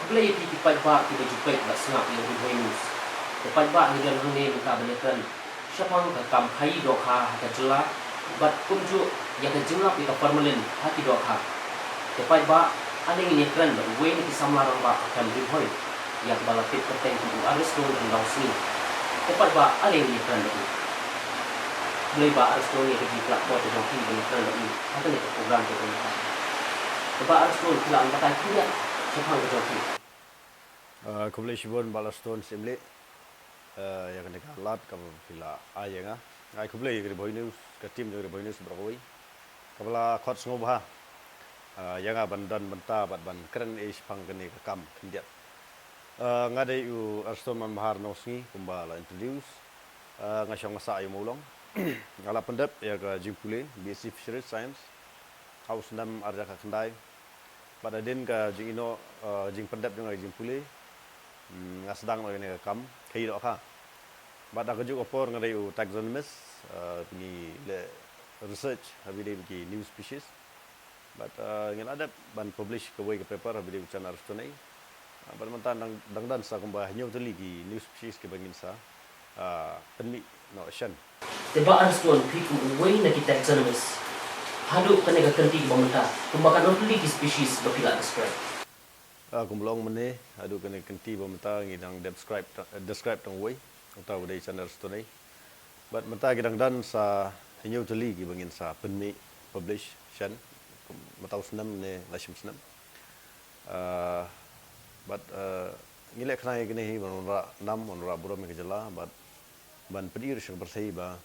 Play di pagba di baju play ba snap yang di news. Di pagba ni dan hune minta balikan. Siapang ka kampai dokha ka jela bat kunju ya ka jumlah pi ka formalin hati dokha. Di pagba ada ini keren we ni samlarang ba akan dihoy. Yang balapit keteng ku aris dong dan langsni. Di pagba ada ini keren Play ba aris dong ya di platform di dong ni keren ni. Apa ni program tu ni. Di ba aris dong bilang kata kia siapang ka joki. Kublai shibon balaston simle ya kan dekat kamu pila ayah ngai kublai kiri boy news ke tim kiri boy news berakoi kabla khot ngobha yang bandan benta bat ban keren is pang kene kam kindiat ngadai u aston man bahar nosni kumbala introduce ngasong ngasa ayu mulong ngala pendep ya ke jimpule BSc Fisheries Science haus nam arja ka kendai pada din ka jingino jing pendep dengan jimpule ngasdang ini kam kai dok ha bada kejuk opor ngadai u taxonomist ni le research habide bagi new species but ngin ada ban publish ke way ke paper habide ucan arstonai ban mantan dan sa kumbah nyu teli gi new species ke bangin sa penli no shan Teba arston piku way na kita taxonomist hadu kanega kanti bamenta kumbakan only ki species bapila describe kumblong mene adu kene kenti bamenta ngidang describe tong way atau dari channel stone but menta gidang dan sa hinyu teli gi bangin sa penmi publish shan matau senam ne lashim senam but ngilek kena gini hi manura nam manura buram ke jela but ban pedir sing bersei ba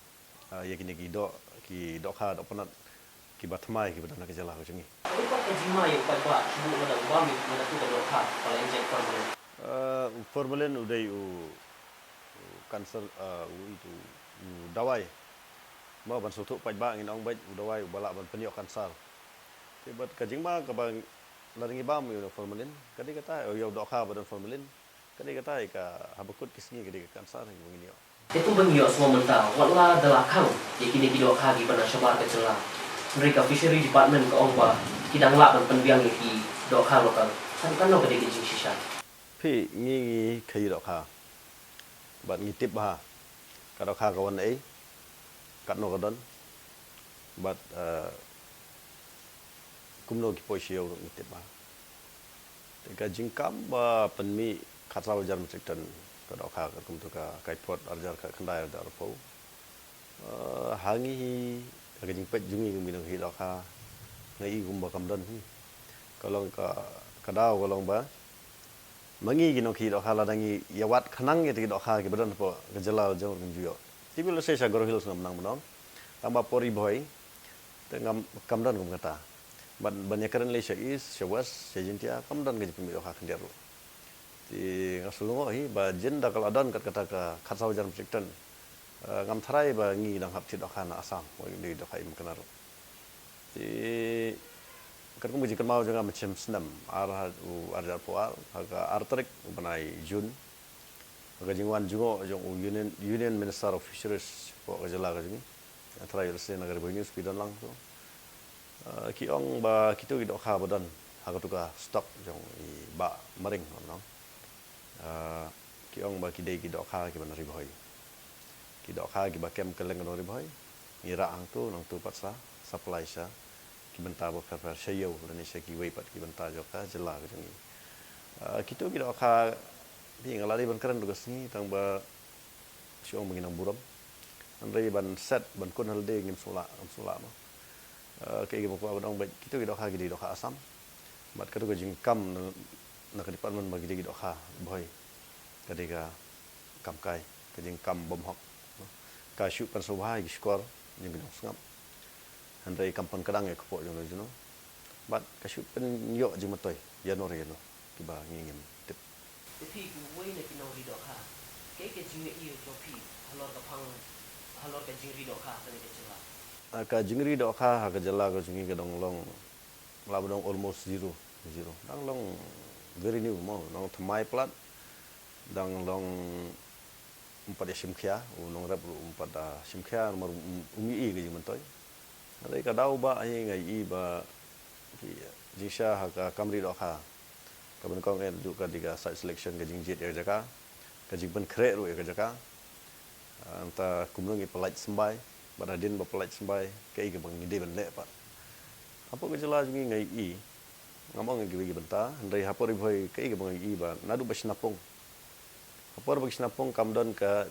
ya kini ki dok ha dok penat ki batmai ki badana ke jela ko jengi Ipat kajima yung pagba subu na ubami na tu kalau ka pala inject formalin formalin udai cancer itu dawai ma ban sotu pajba ngin ong baj dawai bala ban penyok kanser tibat kajing ma ka bang laringi bam yo formalin kadi kata yo dok ha badan formalin kadi kata ka habakut kisni kadi kanser ngin yo Itu bangyo semua mentah wala dalakang yakini kido kagi pada syabar kecela mereka fishery department ke ongba kidang lak ban penbiang ki dok ha lokal kan no gede kijing shisha phi ngi khai dok ha ban ngitip ba ka dok ha kawan ai kat no kadon but kumno ki poisio ngitip ba ka jingkam ba penmi khatraw jar metrikton ka dok ha ka kum to ka kaipot arjar ka khandai dar po hangi ka jingpet jungi minang hi dok ha ngai gum ba kamdan kalau ka kadau kalau ba mangi gino ki dok hala dangi yawat khanang ye ti dok ha ki badan po gejala jong juyo tibil se sa goro hills menang menang tamba pori boy tengam kamdan kum kata ban yakran le sha is shawas sejintia kamdan ge pemi dok ha khandiru ti ngasulungo hi ba jenda kal adan kat kata ka khatsaw jar projectan ngam tharai ba ngi dang hap ti dok ha na asam mo ni dok ha im kanaru ti kan kung jikan mau jangan macam senam arah arjar poal aga artrik banai jun aga jingwan jungo jong union minister of fisheries po kajala ka jingi trial se nagar boyus pidon lang to kiong ba kito gidok ha badan aga tuka stock jong ba maring no kiong ba kidei gidok ha ki banari boy kidok ha ki ba kem keleng no boy ngira ang tu nang tu patsa supply sa benta bo per sayo dan seki wei pat ki benta joka jela ke ni kito ki dok ha bi ngalali ban keren dugas ni tang ba siong menginang buram andai ban set ban kun halde ngim sola no ke gi mo ko dong ba kito ki dok ha gi dok ha asam bat ka jing kam na ka department bagi gi dok ha boy kadega kam kai ka jing kam bom hok ka shu pan so hai gi skor jing gi ngam andai kampung kadang ya kepo jono jono bat kasih penyo jeng matoy janor ya no kiba ngingim tip tapi way na kinaw rido ha ke jingi iyo jopi halor ka pang halor ka jingri do ha tani kecela ka jingri do ha ka jala ka jingi ka dong long labdong almost zero dang long very new mo nong thamai plat dang long umpat simkhya nong rap umpat simkhya nomor umi i ka jing matoy Ada kadau ba ai ngai i ba jisha ha ka kamri do ha Kaban kong juga diga site selection ke jing jet ya jaka. Ke jing pen krek ru ya jaka. Anta kumlung pelaj sembai, baradin ba pelaj sembai ke ige bang ide ben le pa. Apa ke jela jungi ngai i. Ngamong ngi gi benta, ndai hapor iboi ke ige bang i ba nadu ba snapong. Hapor ba snapong kamdon ka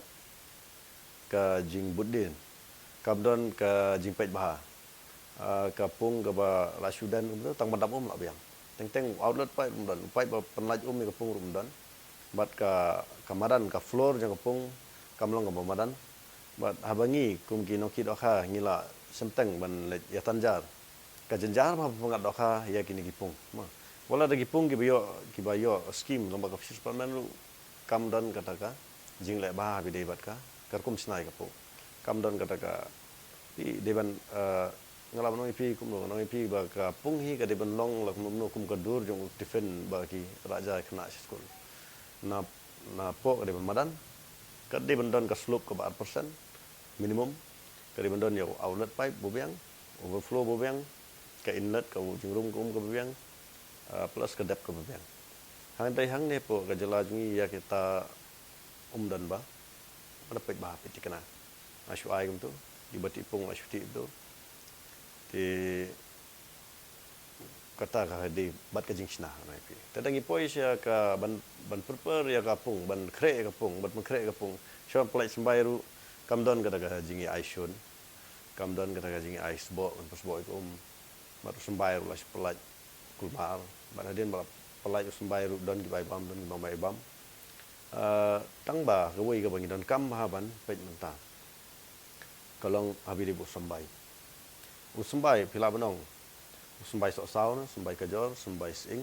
jing budin. Kamdon ka jing pet baha. Kapung ke ba lasudan tu tang bandap lah biang. Teng outlet pai rumdan, pai ba penlaj ke kapung rumdan. Bat ka kamadan ka floor jang kapung kamlong ka madan. Bat habangi kum ki noki dokha ngila semteng ban ya tanjar. Ka jenjar ma pengat dokha ya kini gipung. Wala da gipung ki bayo scheme lomba ka fish parman lu kamdan kataka jing le ba bi debat ka karkum snai kapung. Kamdan kataka di deban ngalam nong ipi kum nong ipi ba ka pung hi ka deban long la kum kum ka dur jong defend ba ki raja kena school. Na po ka deban madan ka deban don ka slope ka 4% minimum ka deban don yo outlet pipe bobiang overflow bobiang ka inlet ka jingrung kum ka bobiang plus ka depth ka bobiang. Hang dai hang ne po ka jela jungi ya kita dan ba ada pek ba peti kena asu ai kum tu di bati pung asu ti tu ti kata ka di bat ka jing sna na pi tadangi poi sia ka ban prepare ya kapung ban kre kapung bat kre kapung shon plate sembai ru kamdon ka daga jingi aishun kamdon ka daga jingi ais bo ban pasbo ko bat sembai ru las plate kulmar bat hadin ba plate sembai ru don ki bai bam don bam bai bam tang ba ka wei ka bangi don kam ha ban pet menta kalong abi di bu sembai sembai pila benong sembai sok sau na sembai kajor sembai sing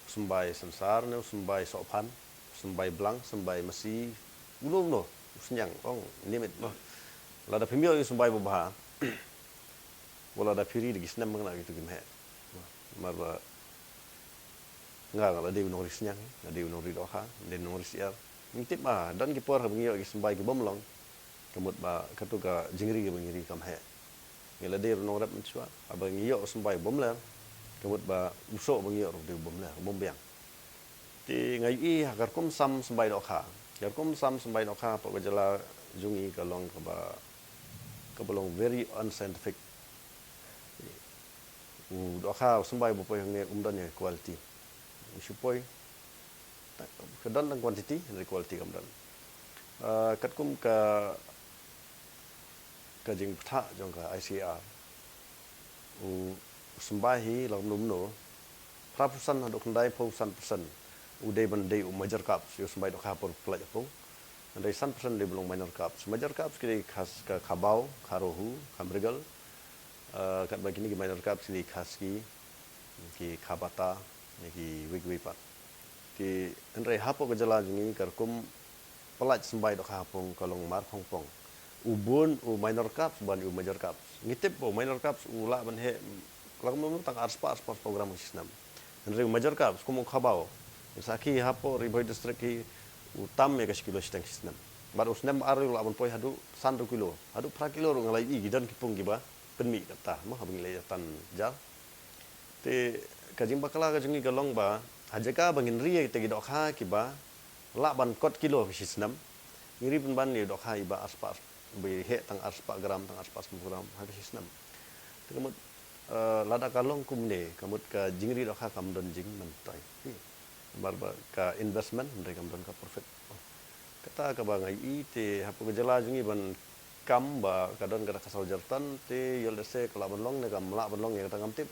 sembai sensar na sembai sok pan sembai blang sembai masi ulum no senyang ong nimit no lada pimio yu sembai bobha wala da piri di snam ngana gitu gimhe marba nga la dew no risnyang na dew no ridoha den no risiar ngitip ma dan ki por ngio ki sembai ki bomlong kamut ba katuka jingri ki bangiri kamhe ngila dir no rap mensua abang iyo sembai bomler kamut ba usok bang iyo de bomler bombiang ti ngai i hakar kum sam sembai dokha yar kum sam sembai dokha pa jala jungi kalong ka belong very unscientific dokha sembai bo nge umdan ya quality supoi kedan dan quantity dari quality kamdan kat kum ka jing ptha jong ka ICR sembahi lam num no prapusan hadok ndai pousan persen uday bandai major cups yo sembai dok hapor pelaj pung andai san persen de belong minor cups major cups kini khas ka khabau kharohu kamregal kat bagi ni minor cups ni khas ki khabata ni ki wigwipat ki andai hapo ka jala jungi karkum pelaj sembai dok hapung kalong mar pong ubun minor cups ban major cups ngitip minor cups ula ban he lang mo tang arspa program sistem andre major cups kumo khabao saki hapo riboy district ki utam ya kilo steng sistem baru usnem aru la ban poi hadu 100 kilo hadu pra kilo ngalai i gidan kipung giba penmi kata mah habing le tan jar te kajing bakala kajing galong ba hajaka bangin ri te gidok ha kiba la ban kot kilo sistem ngiri pun ban ni dok ha iba arspa be he tang arspa gram tang arspa gram habis sistem kamut lada kalong kumne kamut ka jingri dokha kamdon jing mentai barba ka investment ndai kamdon ka profit kata ka bangai i te hapu gejala jungi ban kam ba kadon kada kasal jartan te yoldese kala banlong ne kam la banlong ya tang tip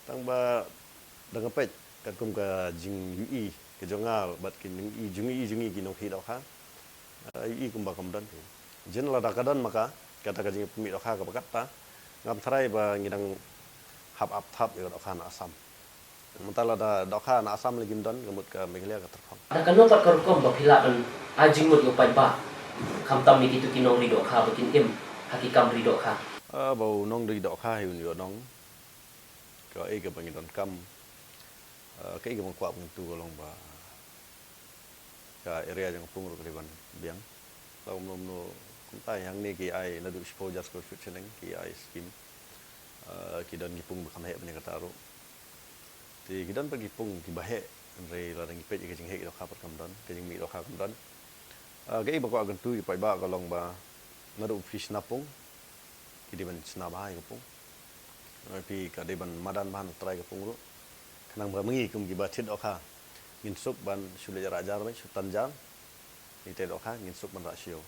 tang ba dangapet ka kum ka jing ui ke jongal bat kin i jungi ginok hi dokha i kum ba kamdon jen la dakadon maka kata kajing pemi dokha ka bakata ngam tharai ba ngidang hap up thap ya dokha na asam mentala da dokha na asam lagi don gamut ka meglia ka terkham ada kanu pat karkom ba phila ban ajing mut yo pai ba kham tam ni kitu kinong ri dokha bakin im hakikam ri dokha bau nong ri dokha yu yo nong ka e ka bangidon kam ka e ka mangkwa tu golong ba ka area jang pungru ka ban biang tau no kuntai yang ni ki ai nadu exposure square feet cheneng ki ai scheme ki dan gipung bakam he punya kata ro ti gidan pergi pung ki bahe Andre la dangi pet ke jing he do kha pat kam don ke jing mi do kha kam don ke ba ko agan tu pai ba ka long ba naru fish napung ki di ban sna ba hai kapung pi ka de ban madan ban trai kapung ru kanang ba mengi kum gi ba thit do kha ngin suk ban sule rajar ba tanjang ni te do kha ngin suk ban ra sio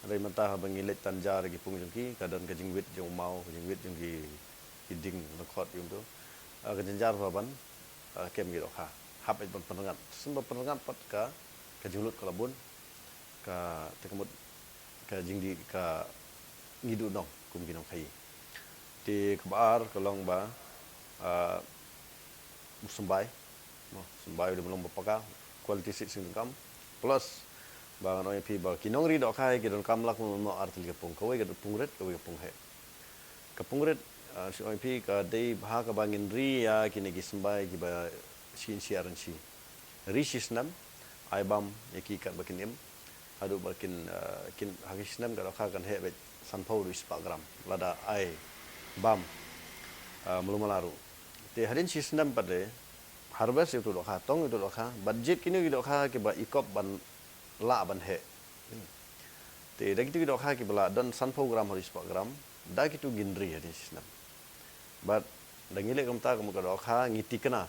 Andre mata ba ngi let tanjar gi pung jong ki ka don ke jing wit jong mau jing wit jong ki ding na khot yum tu ka janjar ba ban kem gi do kha hap ban penengat semba penengat pat ka julut ka labun ka tekemut ka jingdi ka ngidu nong kum ginong khai ti kabar kalong ba sembai no sembai de belum bapaka quality sit sing kam plus ba no pi ba kinong ri do khai ki don kam lak no artil ke pung ko ge pungret ko ge pung he ka pungret si oi pi ka dei bha ka bangin ri ya kini gi sembai gi ba sin siaran si ri sisnam ai bam yaki kat bakinim adu bakin kin hagisnam ka kha kan he bet sanpau du Instagram lada ai bam mulumalaru te hadin sisnam pade harvest itu do kha tong itu do kha budget kini do kha ke ba ikop ban la ban he te da gitu do kha ke bala dan sanpau gram hari Instagram da gitu ginri hadin sisnam but da ngile kam ta kam ka do kha ngiti kana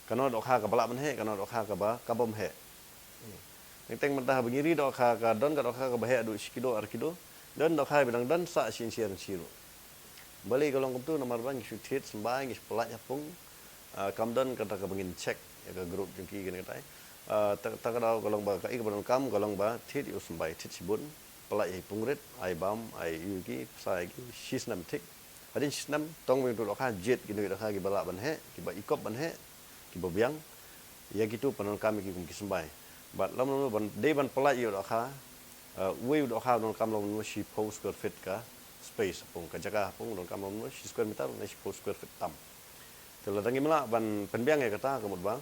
kano do kha ka bala ban he kano do kha ka ba kabom he Niteng mentah bengiri do kha ka don ka do kha ka bahe adu skido arkido don do kha bidang dan sa sin sian siru bali kolong kum tu nomor bang isu thit sembai ngis pelak yapung kam don kata ka bengin check ya ka group jengki gini katai ta ka daw kolong ba ka ik ban kam kolong ba thit yu sembai thit sibun pelak ai pungret ai bam ai yuki sai ki sisnam thik hadin sisnam tong wing tu do kha jet gini do kha ki bala ban he ki ba ikop ban he ki bobiang ya gitu panon kami ki kum ki sembai but lam ban de ban pelak yu do kha we do kha don kam long no shi post square fit ka space pung ka jaga pung don kam long no shi square meter no shi post square fit tam tela dangi mela ban penbiang ya kata kamut bang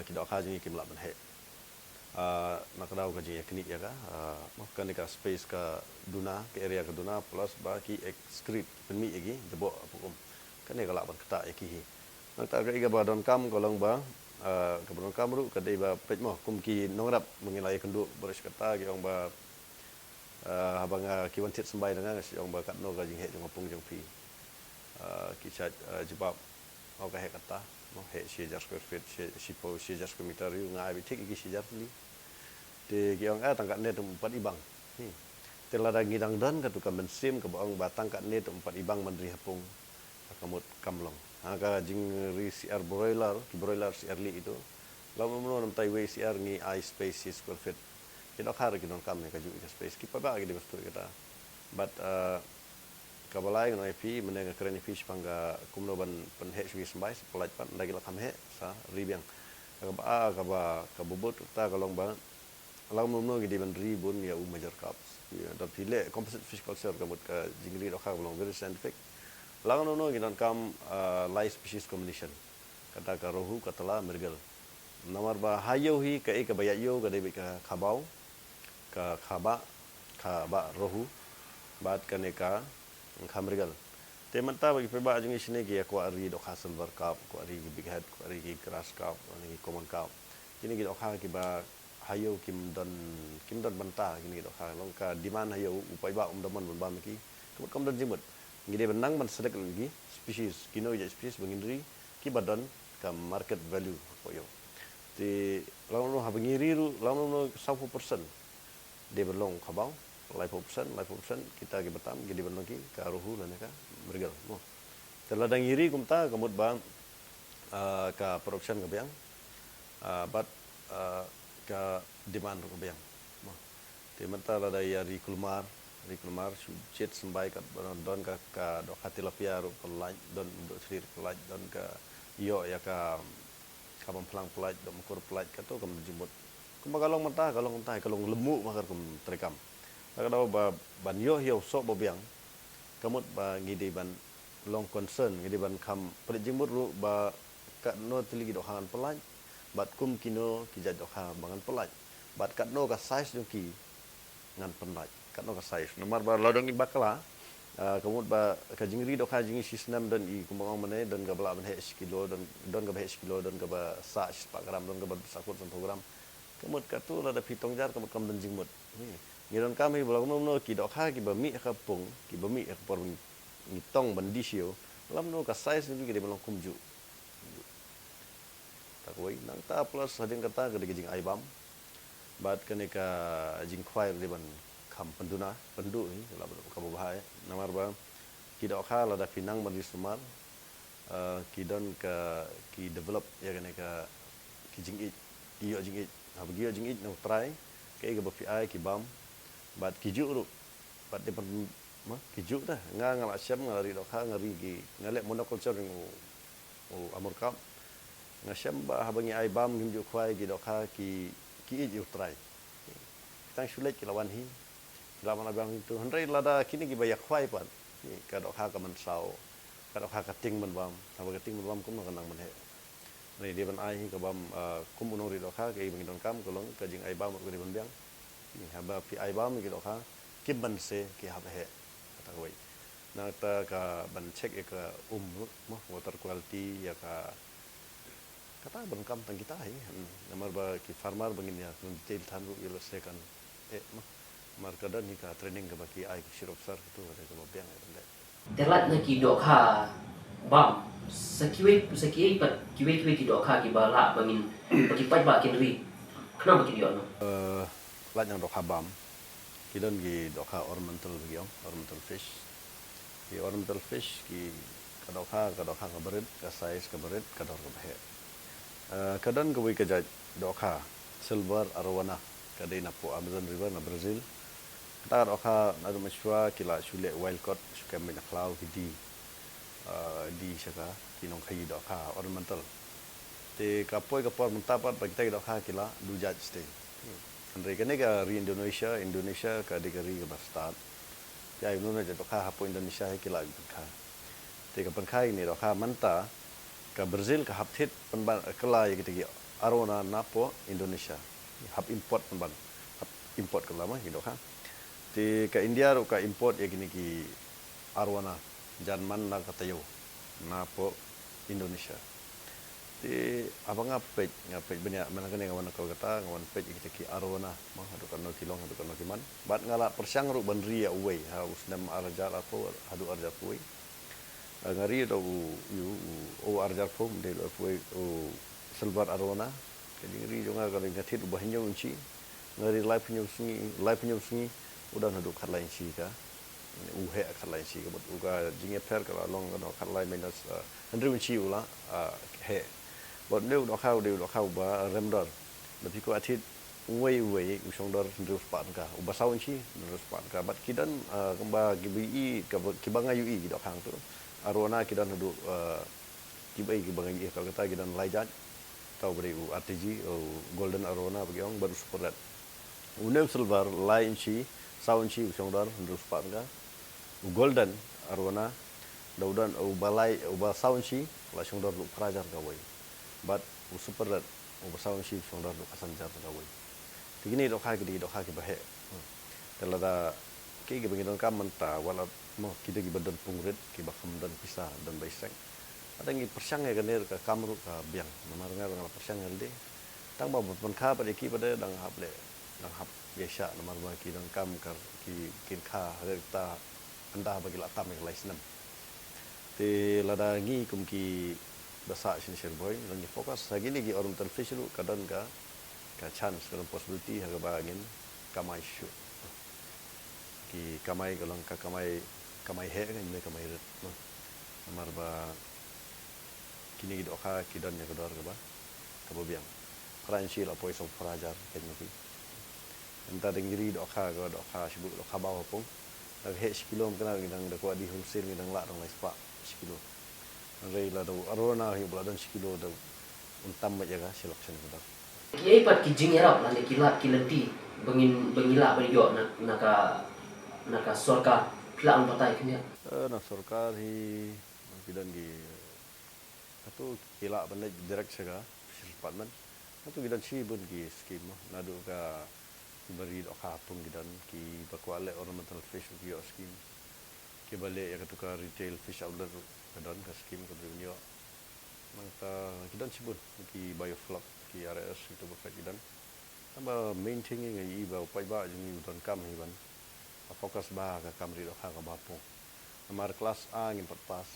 ki do kha jingi ki mela ban he nak daw ka jingi kini ya ka kan ka space ka duna ke area ka duna plus ba ki excrete penmi egi debo pung kan ka la ban kata ki hi nak ta ga ba don kam kolong ba kebetulan kamru kadai ba pet mo kum ki nongrap mengilai kendu boris kata ki ong ba habang ki wantit sembai dengan si ong ba kat no ga jing he jong pung jong pi ki chat jebab au ka he kata mo he si jar square feet si po si jar square meter yu ngai bi tik ki si jar li te ki ong tangkat net 4 ibang ni telada ngidang dan ka tu ka mensim ka ong ba tangkat net 4 ibang mandri hapung kamut kamlong aga jing ri CR broiler CR li itu lalu menurut tai we CR ni I space square feet kita khar ki don kam ne ka ju ka space ki pa ba ki de bestu kita but kabalai no IP meneng keren fish pangga kumno ban pen he swi sembai pelaj pan lagi la kam he sa ribiang ka ba ka bubut ta ka long ba lalu menurut ki di ban ribun ya major cups ya da pile composite fish culture ka mut ka jing ri do khar long very scientific Langan no gidan kam live species combination kata ka rohu katala mergel nomor ba hayo hi ka e ka bayayo ka debi ka khabau ka khaba rohu bat ka ne ka khamrgal te manta bagi peba jungi sine gi ko ari do khasal bar kap ko ari gi big head ko ari gi grass kap ani gi common kap kini gi do kha ki ba hayo kim don banta kini gi do kha long ka demand hayo upai ba daman ban ba ki kam don jimut ngide benang man sedek lagi species kino ya species bangindri ki badan ka market value ko yo ti lawan ha bangiri ru lawan no 100% de belong khabau 100% kita ki batam gidi belong ki ka ruhu lana ka bergal no teladang iri kumta kamut bang ka production ka biang but ka demand ka biang no ti mata la ya ri kulmar sujet sembai kat don ka do tilapia ru pelaj don do selir pelaj don ka yo ya ka kabam pelang pelaj do mukur pelaj ka to kam jimut kuma kalong kalong lemu makar kum terekam ka do ba ban yo hiu so bobiang kamut ba ngidi ban long concern ngidi ban kam pelaj jimut ru ba ka no tiligi do hangan pelaj bat kum kino ki jaj do ha bangan pelaj bat kat no ka size do ki ngan pelaj kat no ka size nomor ba lodong ibakla Kamut ba ka jingri do ka jingi sistem dan I kumbang mane dan ga bala mane kilo dan ga bah kilo dan ga ba sa gram dan ga ba sakut san program kamut ka tu la da pitong jar kamut kam dan jingmut ni dan kami bala no ki do ka ki ba mi ka pung ki ba mi ka por ni tong ban disio lam no ka size ni ki de balong kumju tak wai nang ta plus hadin kata ga de jing ai bam bat kene ka jing khwai de ban kam penduna pendu ni la ka bahaya namar ba ki do kha la da pinang ban sumar ki don ka ki develop ya kene ka ki jing it ki yo jing it ha gi yo jing it no try ke ga ba pi ai ki bam bat ki ju ru bat de ban ma ki ju da nga nga la syam nga ri do kha nga ri gi ngale monoculture o amor kap nga syam ba ha bangi ai bam gim ju khwai gi do kha ki it ju try tang sulet ki lawan hi Lama bang itu hendrai lada kini ki bayak khwai pan ka dok ha ka man sau ka dok ha ka ting man bam ha ka ting man bam kum ka nang man he nei dia ban ai ka bam kum unong ri dok ha ka bang don kam kolong ka jing ai bam ko ri ban biang ni ha ba pi ai bam ki dok ha ki ban se ki ha he ta wai na ta ka ban check ka mo water quality ya ka kata ban kam tang kita hi namar ba ki farmer bangin ya kun detail than ru yelo se kan mo markada ni ka training ka baki ai sirop sar tu ada ka biang ai benda Telat na ki do ka bam sakiwe pat kiwe ki do ka ki bala bangin bagi pat ba kin ri kenapa ki dio no lat yang dok habam kidon gi dok ha ornamental bagi ornamental fish ki ornamental fish ki ka dok ha ka berit ka size ka berit ka dor ka bahe kadon ka wi ka jaj dok ha silver arowana ka dei na po Amazon River na Brazil ta dok ha na do mashwa kila shule wild caught suka min klau ki di saka kinong khai dok ha ornamental te ka poi ka por muntapat bagi ta dok ha kila du jaj stay andre kene ka ri Indonesia ka di ri ka start ya inu na dok ha po Indonesia kila ka te ka pankhai ni dok ha manta ka Brazil ka hapthit panban kala ya kita arona napo Indonesia hap import panban hap import kala mah dok ha te ka India ro ka import ya gini ki arwana Jerman na katayo napo Indonesia te abang ngapet banyak mana kene ngawan kau kata ngawan pet kita ki arwana mah hadu kan kilong hadu kan kiman bat ngala persyang ru banri ya uwe ha usnam arjar apo hadu arjar puai ngari do u arjar pom de lo puai o silver arwana jadi ngari jonga kalau ngatit ubah nyu unci ngari live nyu sungi udah hadu kan lain si ka uhe kan lain si ka but uga jinge per kalau long kan kan lain minus hundred unci ula he bot neu do khau ba remdor tapi ko atit uwe usong dor ndus pan ka uba saun chi ndus pan ka bat kidan kemba gibi kibanga ui do khang tu arona kidan hadu kibai kibanga i kalau kata kidan laijat tau beri RTG golden arona bagi orang baru super red uneu silver lain chi saun chi usong dor ndus pan ka golden arona daudan ubalai ubal saun chi la usong dor lu prajar ka wai bat super red ubasawan shi usong dor lu kasan jar ka wai tigini do kha ki bahe tela da ki gi bangin kam manta wala mo kita gi badan pungret ki bakam dan pisah dan baiseng ada ngi persyang ya ganer ka kamru ka biang namar ngal ngal persyang elde tang ba bun kha pada ki pada dang hap biasa namar ba ki dang kam kar ki kin kha ta anda bagi la tam yang laisnam te lada ngi kum ki basa sin boy lagi fokus lagi ni gi ornamental fish lu kadon ka chance kalau possibility haga bagin kamai shoot ki kamai kalau ka kamai he kan me kamai ret no amar ba kini gi doka kidon ya kedor ka ba kabobiang kranchi la poi so prajar ken ni enta dengiri doka sibuk doka bawa pun ag he kilo kena ngidang da ko di hulsir ngidang la dong lai spa kilo rei la do arona hi bladan kilo da untam ya ga selection da ye pat ki jing erap na kilati bengila bagi yo naka sorka pilang patai kenya na sarkar hi kidan gi atu kila banai direct saga department atu kidan si bun gi scheme na do ka beri do ka pung kidan ki bakwale ornamental fish gi scheme ke balik ya ketukar retail fish outlet kadon ke skim ke dunia mangta kidan sibun ki bioflop ki RS itu perfect kidan tambah maintaining ngai ba pai ba jing don kam hi ban fokus ba ka kam ri ka ba po amar kelas A ngin pat pas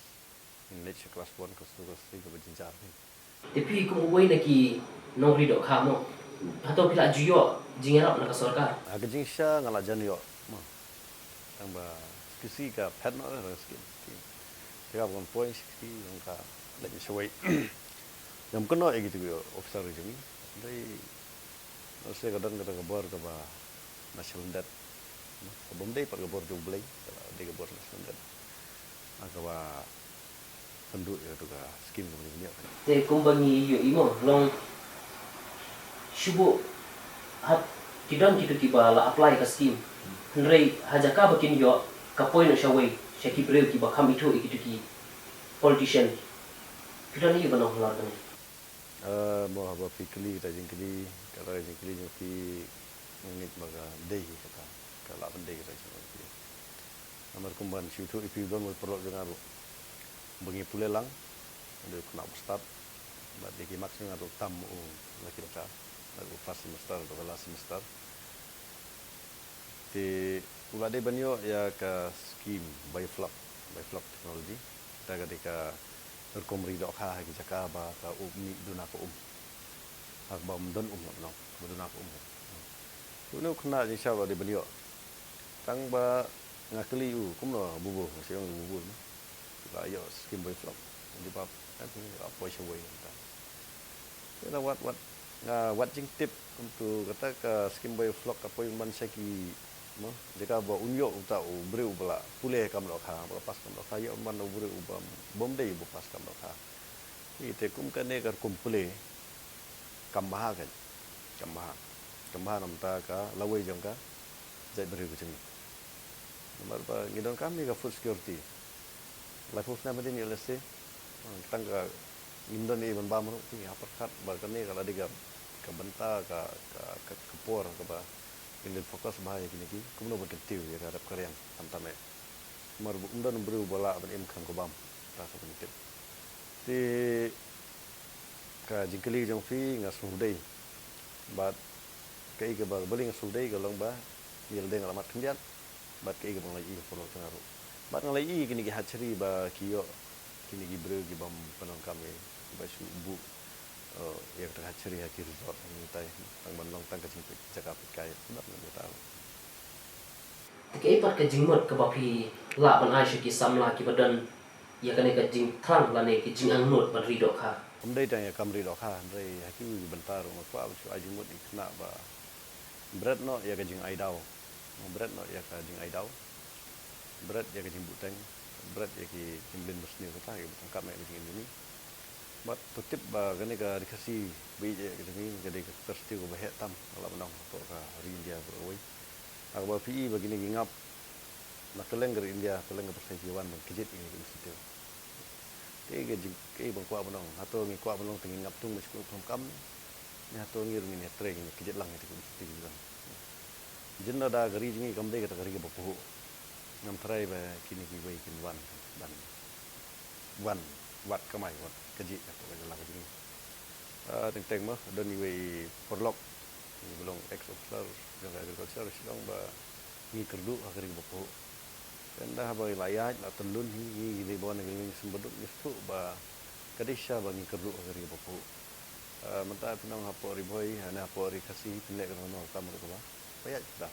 in next kelas 1 ke su ke ke berjenjar ni Tapi kung uwi na ki nong rido ka mo. Atau pila juyo jingarap na kasorkar. aga jing sha ngala jan yo ma tambah kisi ka pet no ra skim kira bon point kisi ka lagi sewai yang kena gitu yo officer jing dai no se kadang kata kabar ka ba national debt bom dai par kabar jo blai dai kabar national debt aga ba penduk ya tu ka skim ni ni Te kumbangi yo imo long shubu hat kidan kitu kiba la apply ka scheme. Henry hajaka bakin yo ka point na shaway shaki breu kiba kam itu ikitu ki politician. Kidan ni banong lar ni. Mo haba fikli ta jingkli kala jingkli jo fi ngit maga dei kata kala pandai kata jingkli amar kumban situ ipi don mo perlu dengaru bengi pulelang ada kena start bat deki maksudnya adu tamu laki laki lagu first semester atau last semester di ulade banyo ya ke scheme bioflop teknologi kita ketika berkomri dok ha ki jaka ba ka umni duna ko ak ba don no duna ko nu kena ji sha ba de banyo tang ba ngakli u kumno bubu siang bubu la yo scheme bioflop di bab aku apa sih kita what jing tip untuk kata ke scheme bioflop apa yang man seki no jika ba unyo uta u breu bala pulih kam lo kha pas kam lo kha yo man u breu bam bom dei bu pas kam lo kha ite kum kan ne kar kum pulih kam baha kan kam baha nam ta ka lawai jong ka jai breu ku jing nomor ba ngidon kami ka food security life of namadin yo lese tang ka ngidon ni ban ba mo ti aperkat ba kan ne kala diga ka benta ka por ka ba ingin fokus bahaya gini ki kumno berketiu ya harap kalian tantame mar undan bru bola ban im kan ko bam rasa penting ti ka jingkeli jong fi ngasudai bat kai ke ba beli ngasudai galong ba yel deng alamat kendian bat kai ke bang lai polo tengaru bat ngalai gini ki hachri ba kiyo kini ki bru ki bam penong kami ba su bu yang tengah ceri hati resort ini tay tang banong tang kecing cakap kai sudah nak tahu Tikai par ka jingmot ka bapi la ban ai shaki samla ki badan ya kane ka jing thang la ne ki jing angnot ban rido ka. Umdai tang ya kamri dokha ndai haki bentar umur kwa su ajimut ikna ba berat no ya ka jing aidau berat no ya ka jing aidau berat ya ka jing buteng berat ya ki jimbin musni kata ya tangkap mai jing ini mat tutip ba gane ka dikasi bi je ke ni jadi ka tersti ko bahet tam ala menong to ka ri India beroi ak ba pi begini ngap nak keleng ke India keleng ke persai jiwan ban kejit ini ke situ te ge jing ke bang kwa menong atau ngi kwa menong tengi ngap tung mesku kom kam ni atau ngi rumi ne tre ni kejit lang itu ke situ jiwan jenna da gari jingi kam de ka gari ke bapu ngam trai ba kini ki wei kin wan dan wan wat kamai wat kejit atau kejala kejing teng mah dan iwe porlok ni belum ex officer yang agriculture silong ba ni kerdu akhir bopo dan dah ba layat la telun ni ni bon ni sembeduk ni tu ba kadisha ba ni kerdu akhir bopo menta pinang hapo riboy ana hapo ri kasih pilek no kam ko ba payat dah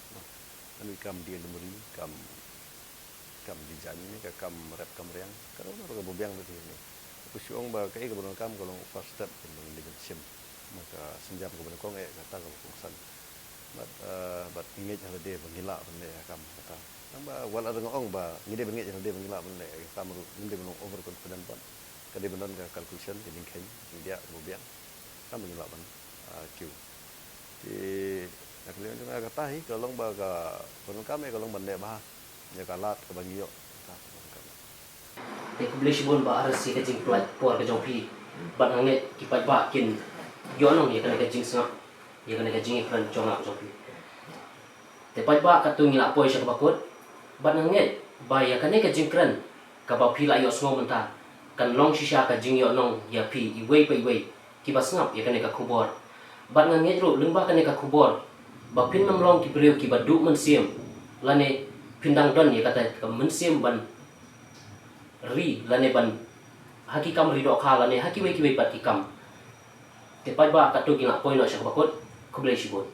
anu kam dia lumuri kam di jami ni ka kam rep kam riang kalau ro bo biang tu ni kusyong ba kai ka kam kalau first step in the sim maka senjam ko kong kata ko kusan but ingej hade bangila bende kam kata namba wala ngong ba ngide bengej hade bangila bende kam ru ngide beno over confident ban kade benon ka calculation ini khen dia bobian kam bangila ban kiu ti nak lian jong kata hi kalau ba ka kam kalau bende ba ya kalat ke bangio Te ku beli shibon ba arsi ka jing plat por ka jong pi ban hanget ki pat ba kin yo nong ya kane ka jing sa ya kane ka jing ikran jong ak jong pi te pat ba ka tu ngila poi sha ka bakot ban hanget ba ya kane ka jingkran ka ba phi la yo sngo menta kan long shisha ka jing yo nong ya phi I wei pai wei ki ba snap ya kane ka khubor bat ngang ngedro lengba kane ka khubor ba phin nam long ki breu ki ba du man siem lane phindang don ya kata ka man siem ban ri lane ban haki kam ri do kha lane haki wei ki wei pat ki kam te pai ba ka tu ki na poi no sha ba kot kublai shibon